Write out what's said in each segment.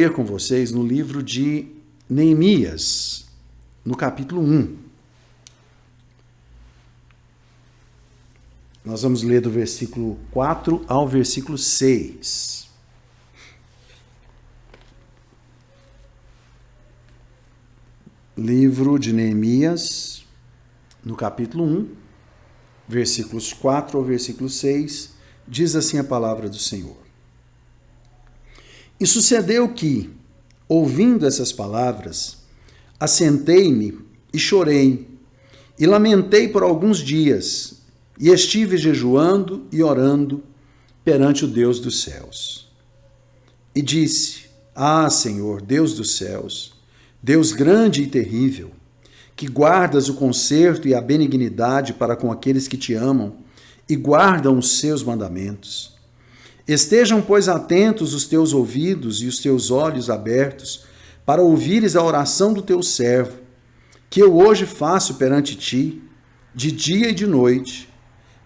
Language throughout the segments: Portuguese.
ler com vocês no livro de Neemias, no capítulo 1. Nós vamos ler do versículo 4 ao versículo 6. Livro de Neemias, no capítulo 1, versículos 4 ao versículo 6, diz assim a palavra do Senhor. E sucedeu que, ouvindo essas palavras, assentei-me e chorei, e lamentei por alguns dias, e estive jejuando e orando perante o Deus dos céus. E disse: Ah, Senhor, Deus dos céus, Deus grande e terrível, que guardas o conserto e a benignidade para com aqueles que te amam e guardam os seus mandamentos. Estejam, pois, atentos os teus ouvidos e os teus olhos abertos para ouvires a oração do teu servo, que eu hoje faço perante ti, de dia e de noite,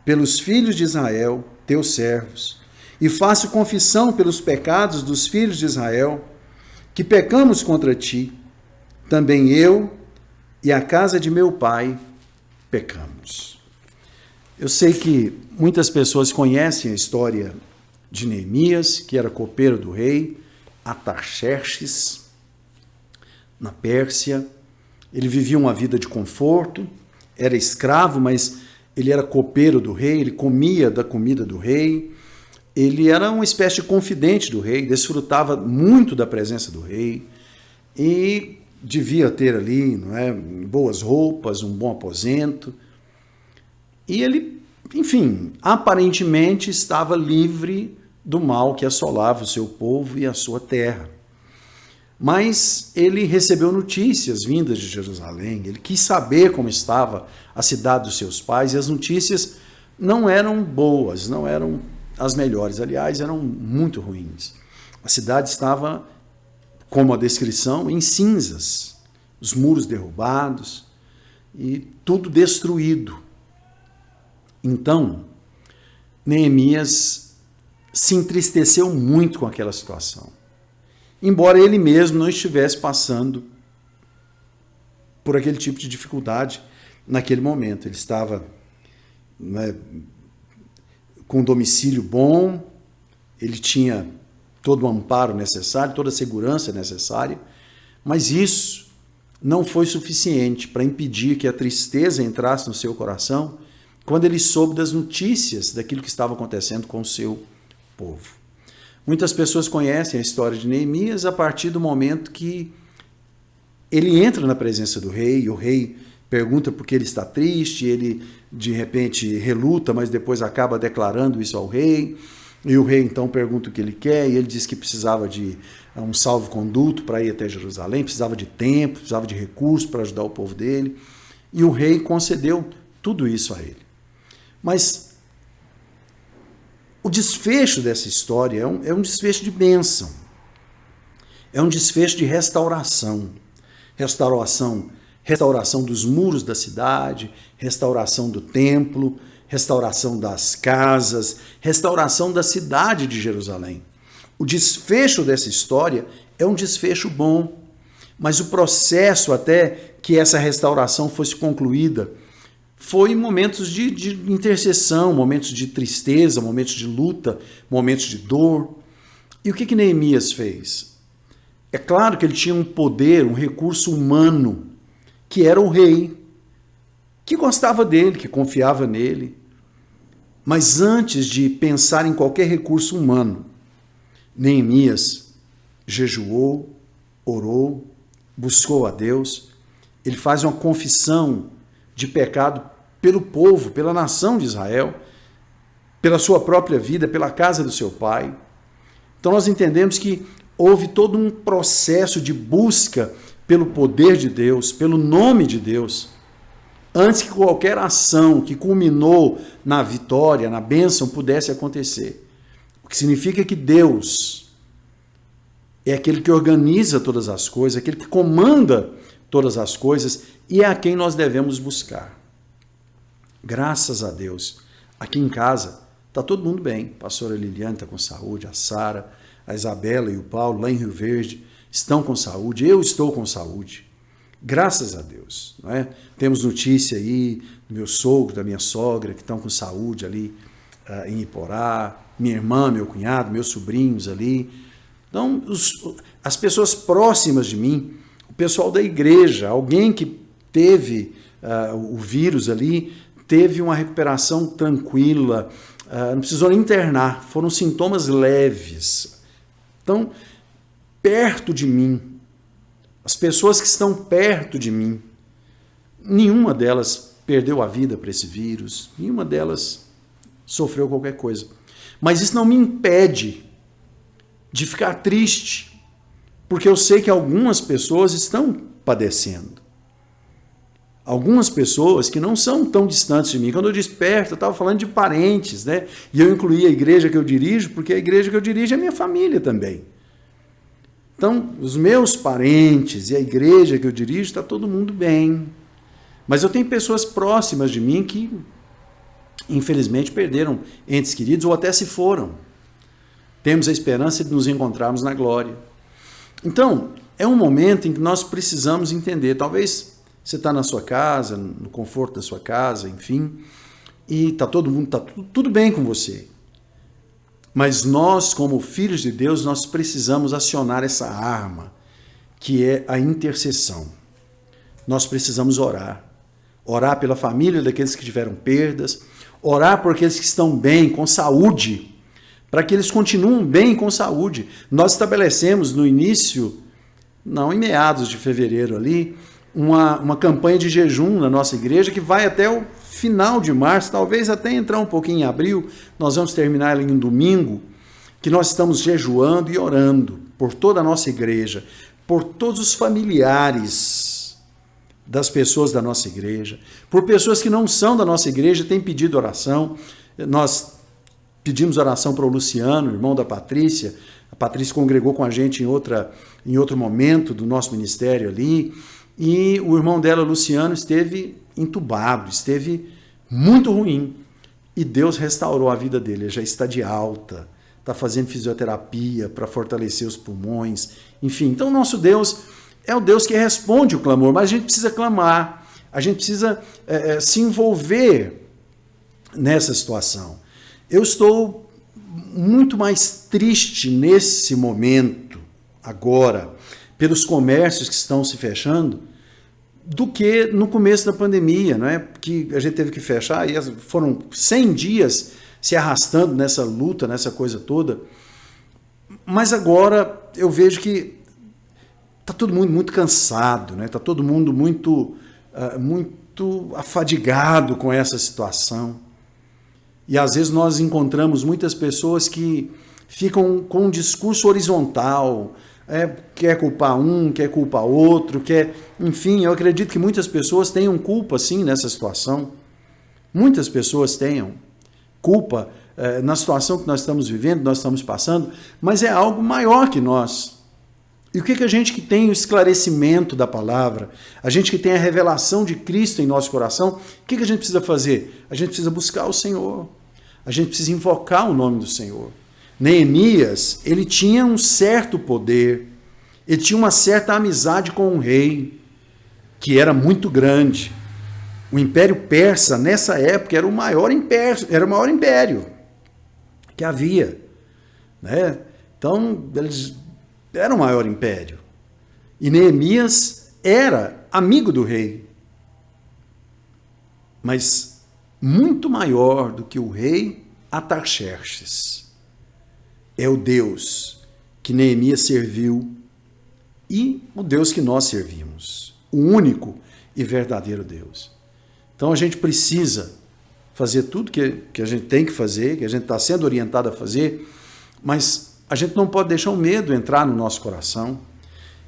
pelos filhos de Israel, teus servos, e faço confissão pelos pecados dos filhos de Israel, que pecamos contra ti. Também eu e a casa de meu pai pecamos. Eu sei que muitas pessoas conhecem a história de Neemias, que era copeiro do rei Artaxerxes, na Pérsia. Ele vivia uma vida de conforto, era escravo, mas ele era copeiro do rei, ele comia da comida do rei, ele era uma espécie de confidente do rei, desfrutava muito da presença do rei e devia ter ali, não é, boas roupas, um bom aposento. E ele, enfim, aparentemente estava livre do mal que assolava o seu povo e a sua terra. Mas ele recebeu notícias vindas de Jerusalém, ele quis saber como estava a cidade dos seus pais, e as notícias não eram boas, não eram as melhores, aliás, eram muito ruins. A cidade estava, como a descrição, em cinzas, os muros derrubados e tudo destruído. Então, Neemias se entristeceu muito com aquela situação, embora ele mesmo não estivesse passando por aquele tipo de dificuldade naquele momento. Ele estava, né, com um domicílio bom, ele tinha todo o amparo necessário, toda a segurança necessária, mas isso não foi suficiente para impedir que a tristeza entrasse no seu coração quando ele soube das notícias daquilo que estava acontecendo com o seu povo. Muitas pessoas conhecem a história de Neemias a partir do momento que ele entra na presença do rei, e o rei pergunta por que ele está triste, ele de repente reluta, mas depois acaba declarando isso ao rei, e o rei então pergunta o que ele quer, e ele diz que precisava de um salvo-conduto para ir até Jerusalém, precisava de tempo, precisava de recursos para ajudar o povo dele, e o rei concedeu tudo isso a ele. Mas o desfecho dessa história é um desfecho de bênção, é um desfecho de restauração, restauração dos muros da cidade, restauração do templo, restauração das casas, restauração da cidade de Jerusalém. O desfecho dessa história é um desfecho bom, mas o processo até que essa restauração fosse concluída foi momentos de intercessão, momentos de tristeza, momentos de luta, momentos de dor. E o que Neemias fez? É claro que ele tinha um poder, um recurso humano, que era o rei, que gostava dele, que confiava nele. Mas antes de pensar em qualquer recurso humano, Neemias jejuou, orou, buscou a Deus. Ele faz uma confissão de pecado pelo povo, pela nação de Israel, pela sua própria vida, pela casa do seu pai. Então nós entendemos que houve todo um processo de busca pelo poder de Deus, pelo nome de Deus, antes que qualquer ação que culminou na vitória, na bênção, pudesse acontecer. O que significa que Deus é aquele que organiza todas as coisas, aquele que comanda todas as coisas, e é a quem nós devemos buscar. Graças a Deus, aqui em casa está todo mundo bem. A pastora Liliane está com saúde, a Sara, a Isabela e o Paulo, lá em Rio Verde, estão com saúde, eu estou com saúde. Graças a Deus. Não é? Temos notícia aí do meu sogro, da minha sogra, que estão com saúde ali em Iporá, minha irmã, meu cunhado, meus sobrinhos ali. Então, as pessoas próximas de mim, o pessoal da igreja, alguém que teve o vírus ali, teve uma recuperação tranquila, não precisou nem internar, foram sintomas leves. Então, perto de mim, as pessoas que estão perto de mim, nenhuma delas perdeu a vida para esse vírus, nenhuma delas sofreu qualquer coisa. Mas isso não me impede de ficar triste, porque eu sei que algumas pessoas estão padecendo. Algumas pessoas que não são tão distantes de mim. Quando eu disse perto, eu estava falando de parentes, né? E eu incluí a igreja que eu dirijo, porque a igreja que eu dirijo é minha família também. Então, os meus parentes e a igreja que eu dirijo, está todo mundo bem. Mas eu tenho pessoas próximas de mim que, infelizmente, perderam entes queridos ou até se foram. Temos a esperança de nos encontrarmos na glória. Então, é um momento em que nós precisamos entender. Talvez você está na sua casa, no conforto da sua casa, enfim, e está todo mundo, está tudo bem com você. Mas nós, como filhos de Deus, nós precisamos acionar essa arma, que é a intercessão. Nós precisamos orar. Orar pela família daqueles que tiveram perdas, orar por aqueles que estão bem, com saúde, para que eles continuem bem com saúde. Nós estabelecemos no início, não, em meados de fevereiro ali, uma campanha de jejum na nossa igreja que vai até o final de março, talvez até entrar um pouquinho em abril. Nós vamos terminar ela em um domingo, que nós estamos jejuando e orando por toda a nossa igreja, por todos os familiares das pessoas da nossa igreja, por pessoas que não são da nossa igreja, têm pedido oração. Nós pedimos oração para o Luciano, irmão da Patrícia. A Patrícia congregou com a gente em outro momento do nosso ministério ali. E o irmão dela, Luciano, esteve entubado, esteve muito ruim. E Deus restaurou a vida dele, ele já está de alta, está fazendo fisioterapia para fortalecer os pulmões. Enfim, então nosso Deus é o Deus que responde o clamor, mas a gente precisa clamar, a gente precisa se envolver nessa situação. Eu estou muito mais triste nesse momento, agora, pelos comércios que estão se fechando, do que no começo da pandemia, não é? Que a gente teve que fechar e foram 100 dias se arrastando nessa luta, nessa coisa toda. Mas agora eu vejo que está todo mundo muito cansado, né? Está todo mundo muito afadigado com essa situação. E às vezes nós encontramos muitas pessoas que ficam com um discurso horizontal, quer culpar um, quer culpar outro, enfim, eu acredito que muitas pessoas tenham culpa, sim, nessa situação. Muitas pessoas tenham culpa na situação que nós estamos vivendo, nós estamos passando, mas é algo maior que nós. E o que a gente que tem o esclarecimento da palavra, a gente que tem a revelação de Cristo em nosso coração, o que a gente precisa fazer? A gente precisa buscar o Senhor, a gente precisa invocar o nome do Senhor. Neemias, ele tinha um certo poder, ele tinha uma certa amizade com o rei, que era muito grande. O Império Persa, nessa época, era o maior império que havia, né? Então, eles eram o maior império. E Neemias era amigo do rei, mas muito maior do que o rei Artaxerxes. É o Deus que Neemias serviu e o Deus que nós servimos, o único e verdadeiro Deus. Então a gente precisa fazer tudo que a gente tem que fazer, que a gente está sendo orientado a fazer, mas a gente não pode deixar o medo entrar no nosso coração.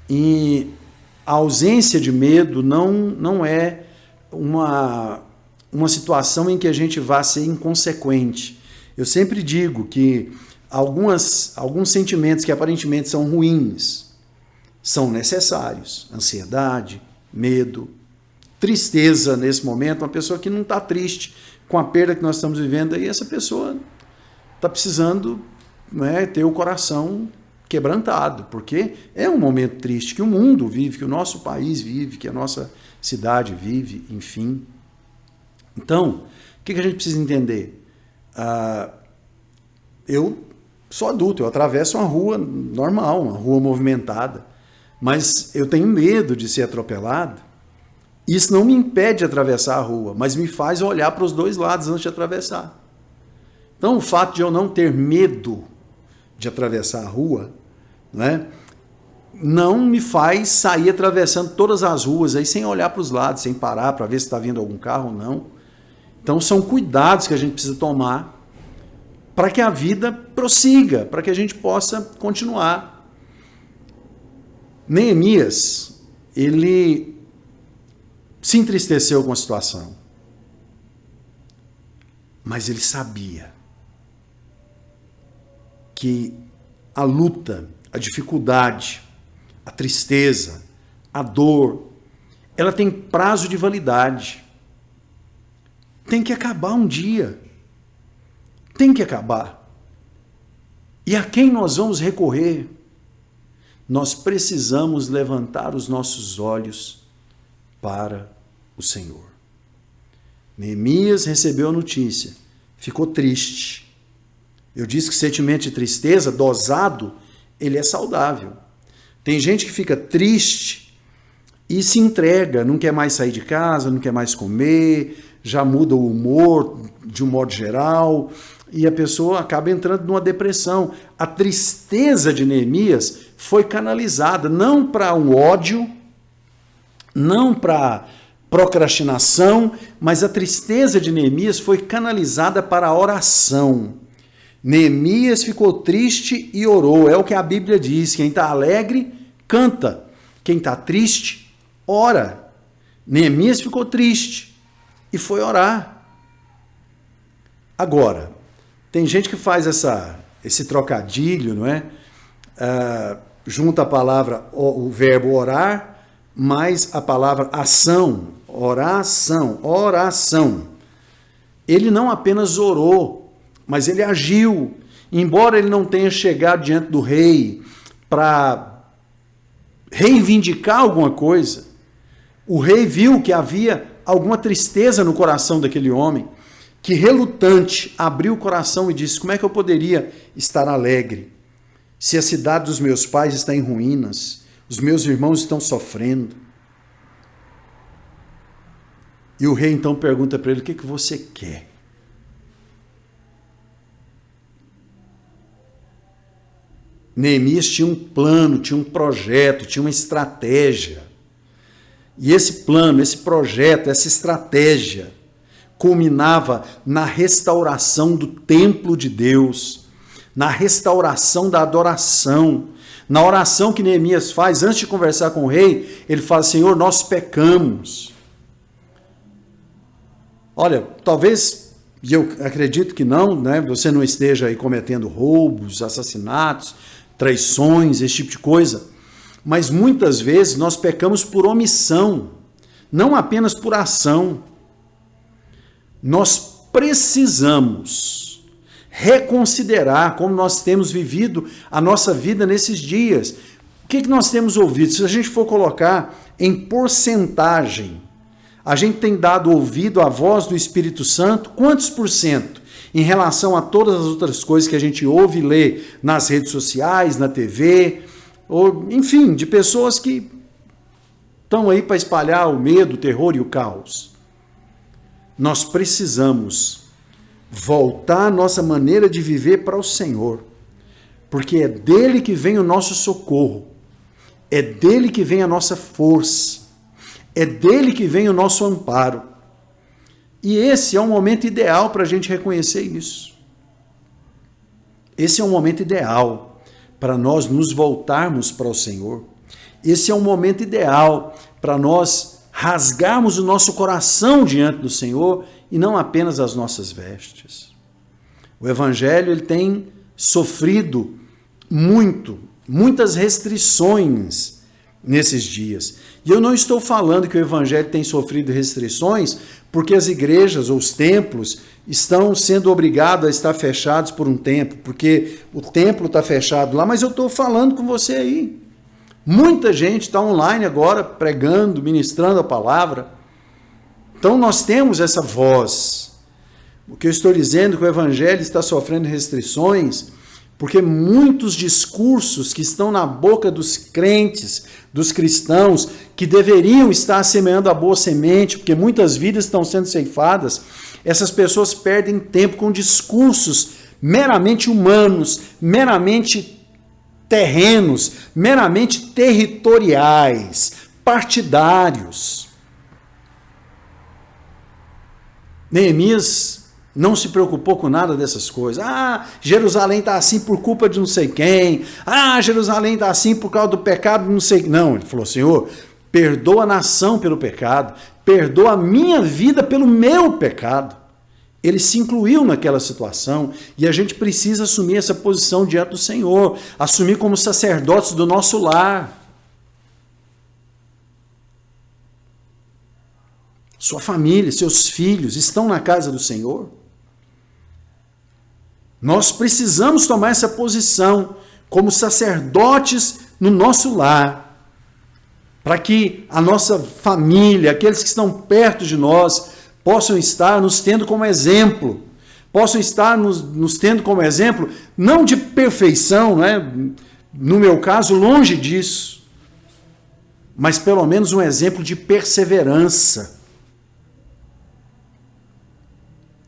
E a ausência de medo não é uma situação em que a gente vá ser inconsequente. Eu sempre digo que alguns sentimentos que aparentemente são ruins são necessários. Ansiedade, medo, tristeza nesse momento. Uma pessoa que não está triste com a perda que nós estamos vivendo, aí essa pessoa está precisando, né, ter o coração quebrantado, porque é um momento triste que o mundo vive, que o nosso país vive, que a nossa cidade vive, enfim. Então, o que a gente precisa entender? Eu sou adulto, eu atravesso uma rua normal, uma rua movimentada, mas eu tenho medo de ser atropelado. Isso não me impede de atravessar a rua, mas me faz olhar para os dois lados antes de atravessar. Então, o fato de eu não ter medo de atravessar a rua, né, não me faz sair atravessando todas as ruas aí sem olhar para os lados, sem parar para ver se está vindo algum carro ou não. Então, são cuidados que a gente precisa tomar para que a vida prossiga, para que a gente possa continuar. Neemias, ele se entristeceu com a situação, mas ele sabia que a luta, a dificuldade, a tristeza, a dor, ela tem prazo de validade. Tem que acabar um dia. Tem que acabar. E a quem nós vamos recorrer? Nós precisamos levantar os nossos olhos para o Senhor. Neemias recebeu a notícia, ficou triste. Eu disse que sentimento de tristeza, dosado, ele é saudável. Tem gente que fica triste e se entrega, não quer mais sair de casa, não quer mais comer, já muda o humor de um modo geral, e a pessoa acaba entrando numa depressão. A tristeza de Neemias foi canalizada não para um ódio, não para procrastinação, mas a tristeza de Neemias foi canalizada para a oração. Neemias ficou triste e orou. É o que a Bíblia diz. Quem está alegre, canta. Quem está triste, ora. Neemias ficou triste e foi orar. Agora, tem gente que faz esse trocadilho, não é? Junta a palavra, o verbo orar, mais a palavra ação, oração, oração. Ele não apenas orou, mas ele agiu. Embora ele não tenha chegado diante do rei para reivindicar alguma coisa, o rei viu que havia alguma tristeza no coração daquele homem, que relutante abriu o coração e disse: como é que eu poderia estar alegre se a cidade dos meus pais está em ruínas, os meus irmãos estão sofrendo? E o rei então pergunta para ele: o que você quer? Neemias tinha um plano, tinha um projeto, tinha uma estratégia. E esse plano, esse projeto, essa estratégia culminava na restauração do templo de Deus, na restauração da adoração. Na oração que Neemias faz, antes de conversar com o rei, ele fala: Senhor, nós pecamos. Olha, talvez, e eu acredito que não, né, você não esteja aí cometendo roubos, assassinatos, traições, esse tipo de coisa. Mas muitas vezes nós pecamos por omissão, não apenas por ação. Nós precisamos reconsiderar como nós temos vivido a nossa vida nesses dias. O que nós temos ouvido? Se a gente for colocar em porcentagem, a gente tem dado ouvido à voz do Espírito Santo, quantos por cento? Em relação a todas as outras coisas que a gente ouve e lê nas redes sociais, na TV, ou, enfim, de pessoas que estão aí para espalhar o medo, o terror e o caos. Nós precisamos voltar a nossa maneira de viver para o Senhor, porque é dele que vem o nosso socorro, é dele que vem a nossa força, é dele que vem o nosso amparo. E esse é um momento ideal para a gente reconhecer isso. Esse é um momento ideal para nós nos voltarmos para o Senhor. Esse é um momento ideal para nós rasgarmos o nosso coração diante do Senhor e não apenas as nossas vestes. O Evangelho ele tem sofrido muitas restrições nesses dias. E eu não estou falando que o evangelho tem sofrido restrições porque as igrejas ou os templos estão sendo obrigados a estar fechados por um tempo, porque o templo está fechado lá, mas eu estou falando com você aí. Muita gente está online agora pregando, ministrando a palavra. Então nós temos essa voz. O que eu estou dizendo é que o evangelho está sofrendo restrições porque muitos discursos que estão na boca dos crentes, dos cristãos, que deveriam estar semeando a boa semente, porque muitas vidas estão sendo ceifadas, essas pessoas perdem tempo com discursos meramente humanos, meramente terrenos, meramente territoriais, partidários. Neemias não se preocupou com nada dessas coisas. Jerusalém está assim por culpa de não sei quem. Jerusalém está assim por causa do pecado de não sei quem. Não, ele falou, Senhor, perdoa a nação pelo pecado, perdoa a minha vida pelo meu pecado. Ele se incluiu naquela situação e a gente precisa assumir essa posição diante do Senhor, assumir como sacerdotes do nosso lar. Sua família, seus filhos estão na casa do Senhor? Nós precisamos tomar essa posição como sacerdotes no nosso lar, para que a nossa família, aqueles que estão perto de nós, possam estar nos tendo como exemplo, possam estar nos tendo como exemplo, não de perfeição, né? No meu caso, longe disso, mas pelo menos um exemplo de perseverança.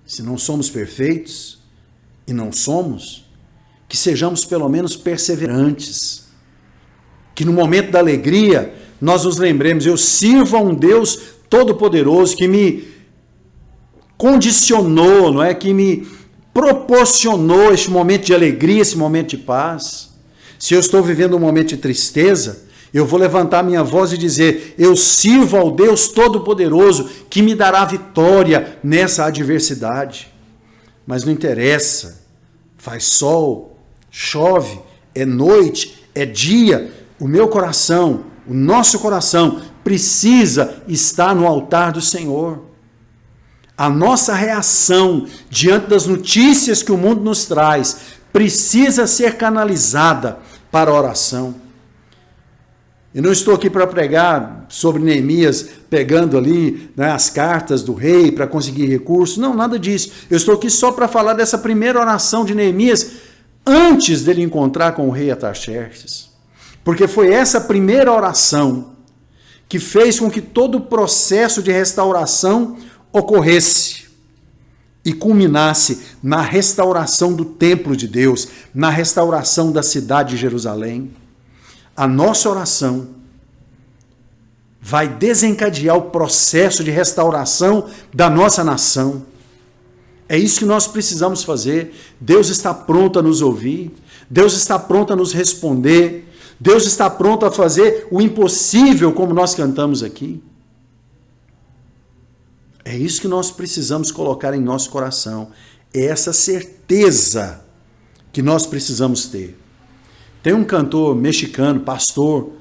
Se não somos perfeitos, e não somos, que sejamos pelo menos perseverantes. Que no momento da alegria, nós nos lembremos, eu sirvo a um Deus todo-poderoso que me condicionou, não é? Que me proporcionou este momento de alegria, esse momento de paz. Se eu estou vivendo um momento de tristeza, eu vou levantar minha voz e dizer, eu sirvo ao Deus todo-poderoso que me dará vitória nessa adversidade. Mas não interessa, faz sol, chove, é noite, é dia, o meu coração, o nosso coração precisa estar no altar do Senhor. A nossa reação diante das notícias que o mundo nos traz precisa ser canalizada para a oração. Eu não estou aqui para pregar sobre Neemias pegando ali, né, as cartas do rei para conseguir recursos. Não, nada disso. Eu estou aqui só para falar dessa primeira oração de Neemias antes dele encontrar com o rei Artaxerxes. Porque foi essa primeira oração que fez com que todo o processo de restauração ocorresse e culminasse na restauração do templo de Deus, na restauração da cidade de Jerusalém. A nossa oração vai desencadear o processo de restauração da nossa nação. É isso que nós precisamos fazer. Deus está pronto a nos ouvir. Deus está pronto a nos responder. Deus está pronto a fazer o impossível, como nós cantamos aqui. É isso que nós precisamos colocar em nosso coração. É essa certeza que nós precisamos ter. Tem um cantor mexicano, pastor,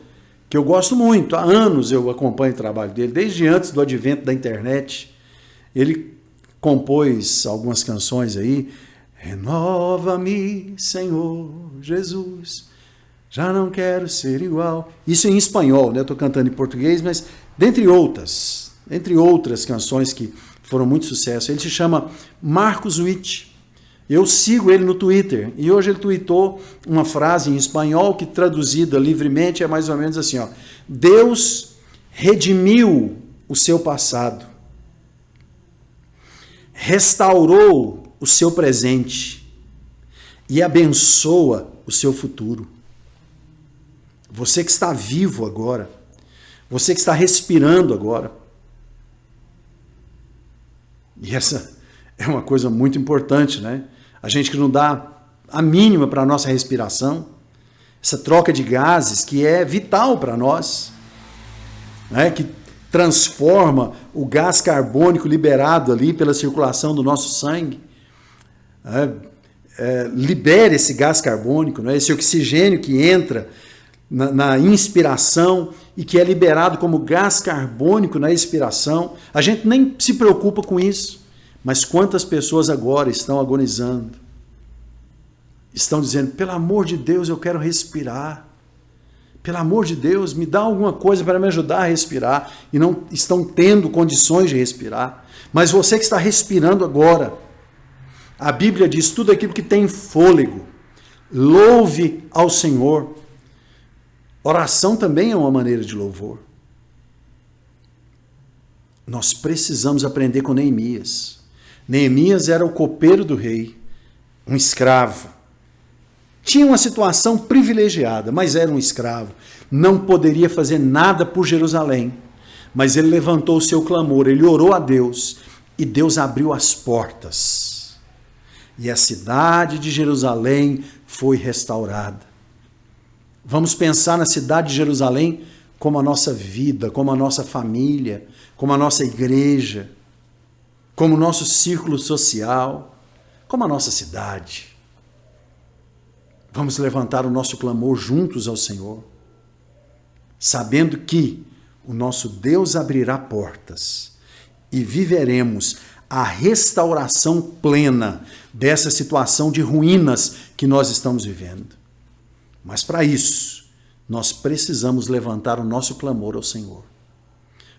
que eu gosto muito. Há anos eu acompanho o trabalho dele, desde antes do advento da internet. Ele compôs algumas canções aí. Renova-me, Senhor Jesus, já não quero ser igual. Isso em espanhol, né? Eu estou cantando em português, mas dentre outras canções que foram muito sucesso. Ele se chama Marcos Witt. Eu sigo ele no Twitter e hoje ele tweetou uma frase em espanhol que traduzida livremente é mais ou menos assim, ó: Deus redimiu o seu passado, restaurou o seu presente e abençoa o seu futuro. Você que está vivo agora, você que está respirando agora. E essa é uma coisa muito importante, né? A gente que não dá a mínima para a nossa respiração, essa troca de gases que é vital para nós, né? Que transforma o gás carbônico liberado ali pela circulação do nosso sangue, libera esse gás carbônico, né? Esse oxigênio que entra na inspiração e que é liberado como gás carbônico na expiração. A gente nem se preocupa com isso. Mas quantas pessoas agora estão agonizando? Estão dizendo, pelo amor de Deus, eu quero respirar. Pelo amor de Deus, me dá alguma coisa para me ajudar a respirar. E não estão tendo condições de respirar. Mas você que está respirando agora, a Bíblia diz, tudo aquilo que tem fôlego, louve ao Senhor. Oração também é uma maneira de louvor. Nós precisamos aprender com Neemias. Neemias era o copeiro do rei, um escravo. Tinha uma situação privilegiada, mas era um escravo. Não poderia fazer nada por Jerusalém. Mas ele levantou o seu clamor, ele orou a Deus e Deus abriu as portas. E a cidade de Jerusalém foi restaurada. Vamos pensar na cidade de Jerusalém como a nossa vida, como a nossa família, como a nossa igreja, como o nosso círculo social, como a nossa cidade. Vamos levantar o nosso clamor juntos ao Senhor, sabendo que o nosso Deus abrirá portas e viveremos a restauração plena dessa situação de ruínas que nós estamos vivendo. Mas para isso, nós precisamos levantar o nosso clamor ao Senhor.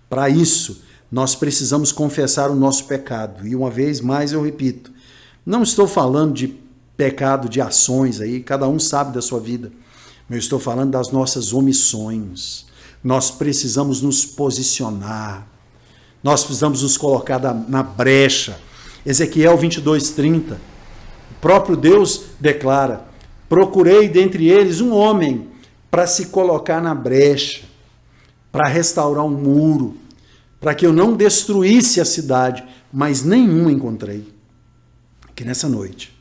Para isso, nós precisamos confessar o nosso pecado. E uma vez mais eu repito, não estou falando de pecado de ações aí, cada um sabe da sua vida. Eu estou falando das nossas omissões. Nós precisamos nos posicionar. Nós precisamos nos colocar na brecha. Ezequiel 22:30. O próprio Deus declara, procurei dentre eles um homem para se colocar na brecha, para restaurar um muro, para que eu não destruísse a cidade, mas nenhum encontrei. Que nessa noite,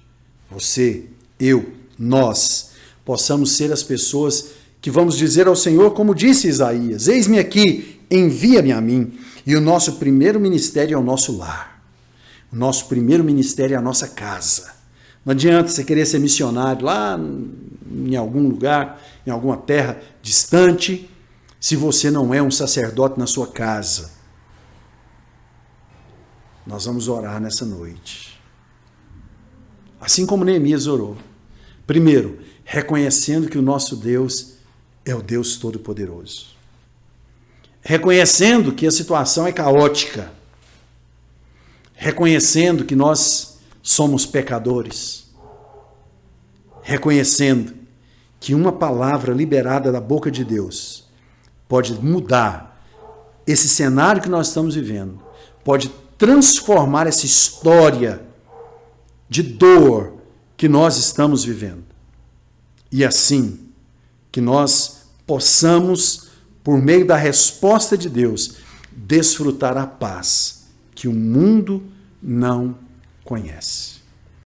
você, eu, nós, possamos ser as pessoas que vamos dizer ao Senhor, como disse Isaías, eis-me aqui, envia-me a mim. E o nosso primeiro ministério é o nosso lar. O nosso primeiro ministério é a nossa casa. Não adianta você querer ser missionário lá em algum lugar, em alguma terra distante, se você não é um sacerdote na sua casa. Nós vamos orar nessa noite. Assim como Neemias orou. Primeiro, reconhecendo que o nosso Deus é o Deus Todo-Poderoso. Reconhecendo que a situação é caótica. Reconhecendo que nós somos pecadores. Reconhecendo que uma palavra liberada da boca de Deus pode mudar esse cenário que nós estamos vivendo, pode transformar essa história de dor que nós estamos vivendo. E assim, que nós possamos, por meio da resposta de Deus, desfrutar a paz que o mundo não conhece.